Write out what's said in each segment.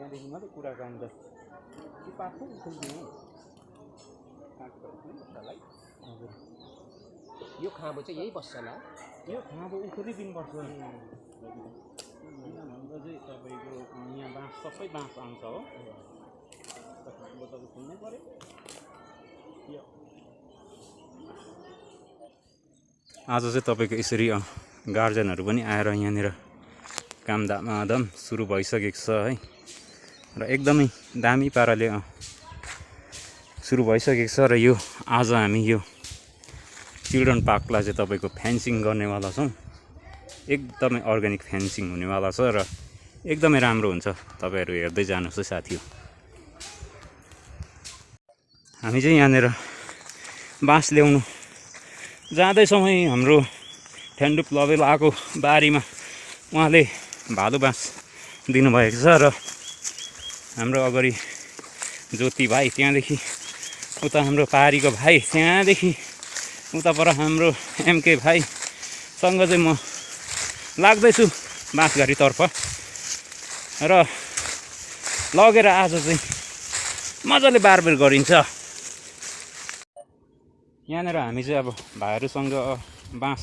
त्यहाँदेखि मात्रै कुराकानी त पाखो खोलिदिनु हजुर यो खाँबो चाहिँ यही बस्छ होला यो खाँबो उखोलिदिनुपर्छ किनभने चाहिँ तपाईँको यहाँ बाँस सबै बाँस आउँछ हो खाँबो त खोल्नै पऱ्यो आज चाहिँ तपाईँको यसरी गार्जेनहरू पनि आएर यहाँनिर काम दामादम सुरु भइसकेको छ है र एकदमै दामी पाराले सुरु भइसकेको छ र यो आज हामी यो चिल्ड्रन पार्कलाई चाहिँ तपाईँको फेन्सिङ गर्नेवाला छौँ एकदमै अर्ग्यानिक फेन्सिङ हुनेवाला छ र एकदमै राम्रो हुन्छ तपाईँहरू हेर्दै जानुहोस् है साथी हो हामी चाहिँ यहाँनिर बाँस ल्याउनु जाँदै समय हाम्रो ठ्यान्डुप लबेल आएको बारीमा उहाँले भालु बाँस दिनुभएको छ र हाम्रो अगाडि ज्योति भाइ त्यहाँदेखि उता हाम्रो पारीको भाइ त्यहाँदेखि उता पर हाम्रो एमके भाइसँग चाहिँ म लाग्दैछु बाँसघारीतर्फ र लगेर आज चाहिँ मजाले बारबेर गरिन्छ यहाँनिर हामी चाहिँ अब भाइहरूसँग बाँस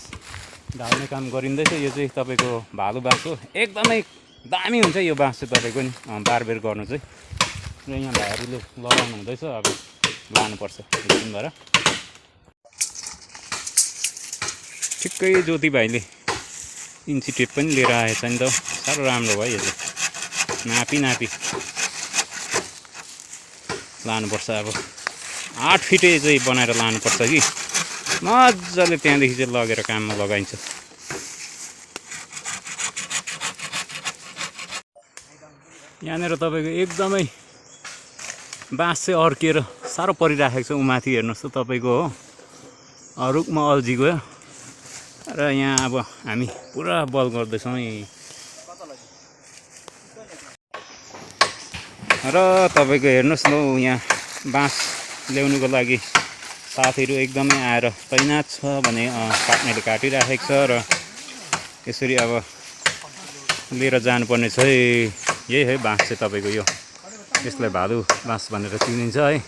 ढाल्ने काम गरिँदैछ यो चाहिँ तपाईँको भालु बाँस हो एकदमै दामी हुन्छ यो बाँस चाहिँ तपाईँको नि बारबेर गर्नु चाहिँ र यहाँ भाइहरूले लगाउनु हुँदैछ अब लानुपर्छ एकछिन भएर ठिक्कै ज्योति भाइले इन्ची टेप पनि लिएर आएछ नि त साह्रो राम्रो भयो यो चाहिँ नापी लानुपर्छ अब 8 फिटे चाहिँ बनाएर लानुपर्छ कि मजाले त्यहाँदेखि चाहिँ लगेर काममा लगाइन्छ यहाँनिर तपाईँको एकदमै बाँस चाहिँ अर्किएर साह्रो परिराखेको छ उमाथि हेर्नुहोस् त तपाईँको हो रुखमा अल्झिगयो र यहाँ अब हामी पुरा बल गर्दैछौँ र तपाईँको हेर्नुहोस् न यहाँ बाँस ल्याउनुको लागि साथीहरू एकदमै आएर तैनात छ भने काट्नेले काटिराखेको छ र यसरी अब लिएर जानुपर्ने छ यही है बाँस चाहिँ तपाईँको यो यसलाई भालु बाँस भनेर चिनिन्छ है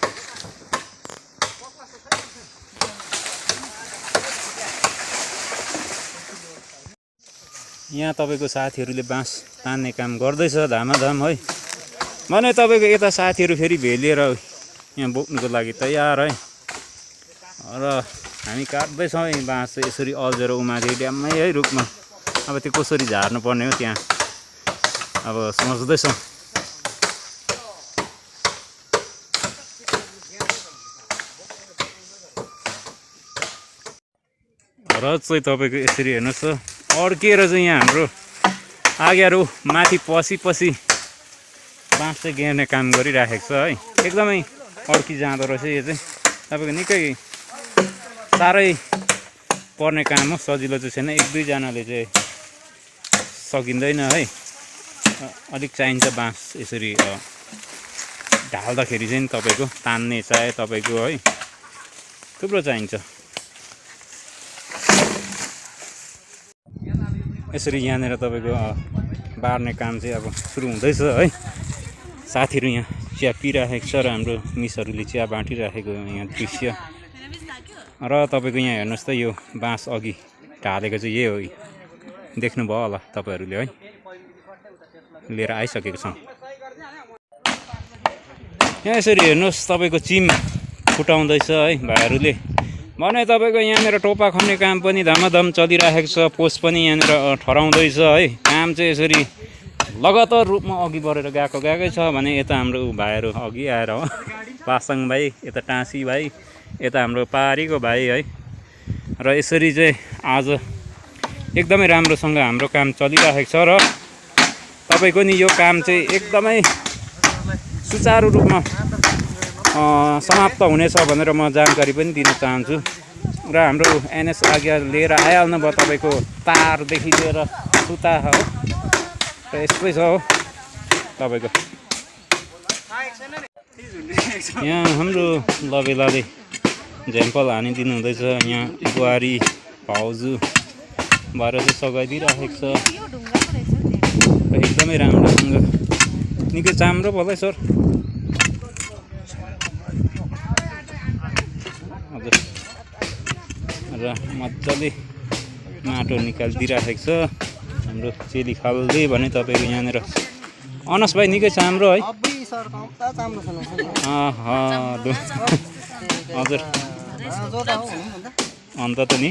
यहाँ तपाईँको साथीहरूले बाँस तान्ने काम गर्दैछ धामाधाम है भने तपाईँको यता साथीहरू फेरि भेलिएर यहाँ बोक्नुको लागि तयार है र हामी काट्दैछौँ बाँस चाहिँ यसरी अल्झेर उमाथि ड्याम्मै है रुखमा अब त्यो कसरी झार्नुपर्ने हो त्यहाँ अब सोच्दैछौँ र चाहिँ तपाईँको यसरी हेर्नुहोस् त अड्किएर चाहिँ यहाँ हाम्रो आगेहरू माथि पछि बाँस चाहिँ गेर्ने काम गरिराखेको छ है एकदमै अड्की जाँदो रहेछ यो चाहिँ तपाईँको निकै साह्रै पर्ने काम हो सजिलो चाहिँ छैन 1-2जनाले चाहिँ सकिँदैन है अलिक चाहिन्छ बाँस यसरी ढाल्दाखेरि चाहिँ तपाईँको तान्ने चाहे तपाईँको है थुप्रो चाहिन्छ यसरी यहाँनिर तपाईँको बार्ने काम चाहिँ अब सुरु हुँदैछ है साथीहरू यहाँ चिया पिइराखेको छ र हाम्रो मिसहरूले चिया बाँटिराखेको यहाँ दृश्य र तपाईँको यहाँ हेर्नुहोस् त यो बाँस अघि ढालेको चाहिँ यही हो देख्नुभयो होला तपाईँहरूले है लिएर आइसकेको छौँ यहाँ यसरी हेर्नुहोस् तपाईँको चिम फुटाउँदैछ है भाइहरूले भने तपाईँको यहाँनिर टोपा खन्ने काम पनि धमाधम चलिराखेको छ पोस्ट पनि यहाँनिर ठहराउँदैछ है काम चाहिँ यसरी लगातार रूपमा अघि बढेर गएकै छ भने यता हाम्रो भाइहरू अघि आएर हो पासाङ भाइ यता टाँसी भाइ यता हाम्रो पारीको भाइ है र यसरी चाहिँ आज एकदमै राम्रोसँग हाम्रो काम चलिराखेको छ र तपाईँको नि यो काम चाहिँ एकदमै सुचारू रूपमा समाप्त हुनेछ भनेर म जानकारी पनि दिन चाहन्छु र हाम्रो एनएस आज्ञा लिएर आइहाल्नु भयो तपाईँको तारदेखि लिएर सुता हो र यस्तै छ हो तपाईँको यहाँ हाम्रो लबेलाले झ्याम्पल हानिदिनु हुँदैछ यहाँ बुहारी भाउजू भएर चाहिँ सघाइदिइराखेको छ र एकदमै राम्रोसँग निकै चाम्रो होला सर हजुर र मजाले माटो निकालिदिइराखेको छ हाम्रो चेली खाल्दै भने तपाईँको यहाँनिर अनस भाइ निकै चाम्रो है हजुर अन्त त नि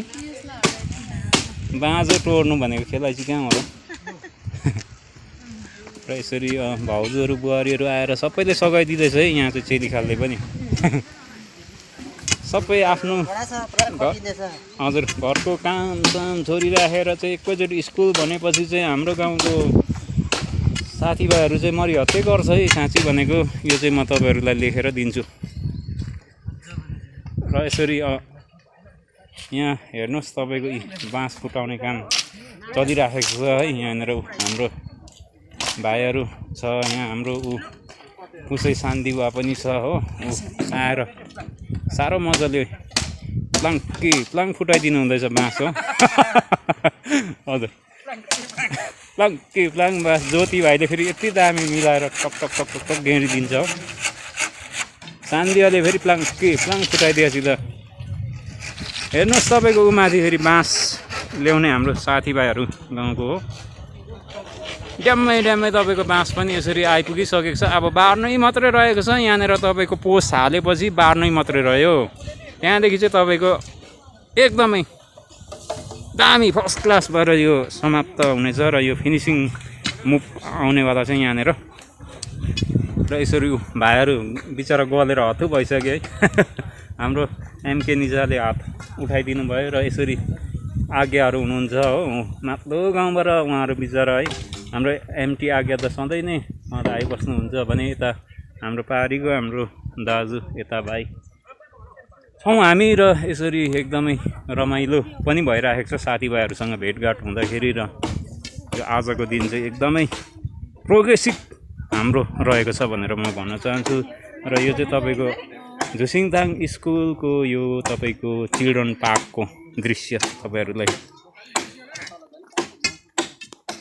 बाँझो टोर्नु भनेको खेलाइ चाहिँ कहाँ होला र यसरी भाउजूहरू बुहारीहरू आएर सबैले सघाइदिँदैछ है यहाँ चाहिँ चेली खाल्दै पनि सबै आफ्नो हजुर घरको काम छोडिराखेर चाहिँ एकैचोटि स्कुल भनेपछि चाहिँ हाम्रो गाउँको साथीभाइहरू चाहिँ मरिहत्तै गर्छ है साँच्ची भनेको यो चाहिँ म तपाईँहरूलाई लेखेर दिन्छु र यसरी यहाँ हेर्नुहोस् तपाईँको बाँस फुटाउने काम चलिराखेको छ है यहाँनिर हाम्रो भाइहरू छ यहाँ हाम्रो उसै शान्तिबुवा पनि छ हो आएर साह्रो मजाले प्लाङ फुटाइदिनु हुँदैछ बाँस हो हजुर प्लाङ बाँस ज्योति भाइले फेरि यति दामी मिलाएर टक टक टक टक टक गेडिदिन्छ हो शान्तिवाले फेरि प्लाङ फुटाइदिएपछि त हेर्नुहोस् तपाईँको उमाथि फेरि बाँस ल्याउने हाम्रो साथीभाइहरू गाउँको हो ड्याम्मै तपाईँको बाँस पनि यसरी आइपुगिसकेको छ अब बार्नै मात्रै रहेको छ यहाँनिर तपाईँको पोस हालेपछि बार्नै मात्रै रह्यो त्यहाँदेखि चाहिँ तपाईँको एकदमै दामी फर्स्ट क्लास भएर यो समाप्त हुनेछ र यो फिनिसिङ मुभ आउनेवाला चाहिँ यहाँनिर र यसरी भाइहरू बिचरा गलेर हत्तु भइसक्यो है हाम्रो एमके निजाले हात उठाइदिनु भयो र यसरी आज्ञाहरू हुनुहुन्छ हो माथिल्लो गाउँबाट उहाँहरू बिचरा है हाम्रो एमटी आज्ञा त सधैँ नै आइबस्नुहुन्छ भने यता हाम्रो पारीको हाम्रो दाजु यता भाइ छौँ हामी र यसरी एकदमै रमाइलो पनि भइरहेको छ साथीभाइहरूसँग भेटघाट हुँदाखेरि र यो आजको दिन चाहिँ एकदमै प्रोग्रेसिभ हाम्रो रहेको छ भनेर म भन्न चाहन्छु र यो चाहिँ तपाईँको झुसिङथाङ स्कुलको यो तपाईँको चिल्ड्रन पार्कको दृश्य तपाईँहरूलाई